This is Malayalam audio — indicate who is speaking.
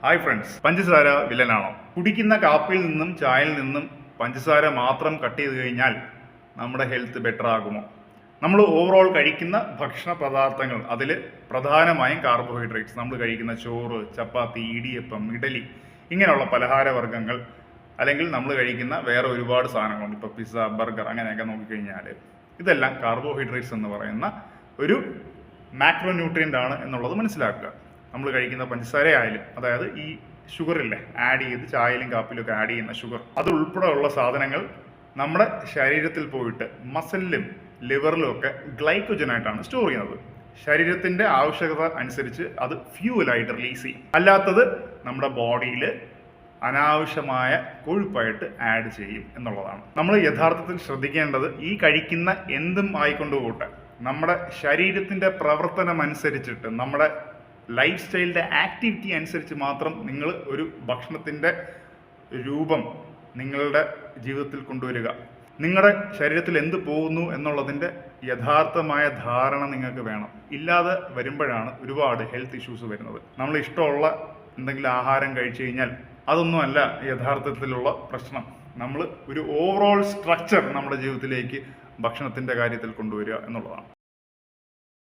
Speaker 1: ഹായ് ഫ്രണ്ട്സ്, പഞ്ചസാര വില്ലനാണോ? കുടിക്കുന്ന കാപ്പിയിൽ നിന്നും ചായയിൽ നിന്നും പഞ്ചസാര മാത്രം കട്ട് ചെയ്ത് കഴിഞ്ഞാൽ നമ്മുടെ ഹെൽത്ത് ബെറ്റർ ആകുമോ? നമ്മൾ ഓവറോൾ കഴിക്കുന്ന ഭക്ഷണ പദാർത്ഥങ്ങൾ, അതിൽ പ്രധാനമായും കാർബോഹൈഡ്രേറ്റ്സ്, നമ്മൾ കഴിക്കുന്ന ചോറ്, ചപ്പാത്തി, ഇടിയപ്പം, ഇഡലി, ഇങ്ങനെയുള്ള പലഹാരവർഗ്ഗങ്ങൾ, അല്ലെങ്കിൽ നമ്മൾ കഴിക്കുന്ന വേറെ ഒരുപാട് സാധനങ്ങളുണ്ട്. ഇപ്പോൾ പിസ്സ, ബർഗർ, അങ്ങനെയൊക്കെ നോക്കിക്കഴിഞ്ഞാൽ ഇതെല്ലാം കാർബോഹൈഡ്രേറ്റ്സ് എന്ന് പറയുന്ന ഒരു മാക്രോ ന്യൂട്രിയൻ്റ് ആണ് എന്നുള്ളത് മനസ്സിലാക്കുക. നമ്മൾ കഴിക്കുന്ന പഞ്ചസാര ആയാലും, അതായത് ഈ ഷുഗറില്ലേ ആഡ് ചെയ്ത് ചായയിലും കാപ്പിലും ഒക്കെ ആഡ് ചെയ്യുന്ന ഷുഗർ, അത് ഉൾപ്പെടെയുള്ള സാധനങ്ങൾ നമ്മുടെ ശരീരത്തിൽ പോയിട്ട് മസിലിലും ലിവറിലും ഒക്കെ ഗ്ലൈക്കോജനായിട്ടാണ് സ്റ്റോർ ചെയ്യുന്നത്. ശരീരത്തിൻ്റെ ആവശ്യകത അനുസരിച്ച് അത് ഫ്യൂവലായിട്ട് റിലീസ് ചെയ്യും. അല്ലാത്തത് നമ്മുടെ ബോഡിയിൽ അനാവശ്യമായ കൊഴുപ്പായിട്ട് ആഡ് ചെയ്യും എന്നുള്ളതാണ്. നമ്മൾ യഥാർത്ഥത്തിൽ ശ്രദ്ധിക്കേണ്ടത്, ഈ കഴിക്കുന്ന എന്തും ആയിക്കൊണ്ടുപോട്ടെ, നമ്മുടെ ശരീരത്തിൻ്റെ പ്രവർത്തനം അനുസരിച്ചിട്ട്, നമ്മുടെ ലൈഫ് സ്റ്റൈലിൻ്റെ ആക്ടിവിറ്റി അനുസരിച്ച് മാത്രം നിങ്ങൾ ഒരു ഭക്ഷണത്തിൻ്റെ രൂപം നിങ്ങളുടെ ജീവിതത്തിൽ കൊണ്ടുവരിക. നിങ്ങളുടെ ശരീരത്തിൽ എന്ത് പോകുന്നു എന്നുള്ളതിൻ്റെ യഥാർത്ഥമായ ധാരണ നിങ്ങൾക്ക് വേണം. ഇല്ലാതെ വരുമ്പോഴാണ് ഒരുപാട് ഹെൽത്ത് ഇഷ്യൂസ് വരുന്നത്. നമ്മൾ ഇഷ്ടമുള്ള എന്തെങ്കിലും ആഹാരം കഴിച്ചു കഴിഞ്ഞാൽ അതൊന്നുമല്ല യഥാർത്ഥത്തിലുള്ള പ്രശ്നം. നമ്മൾ ഒരു ഓവറോൾ സ്ട്രക്ചർ നമ്മുടെ ജീവിതത്തിലേക്ക് ഭക്ഷണത്തിൻ്റെ കാര്യത്തിൽ കൊണ്ടുവരിക എന്നുള്ളതാണ്.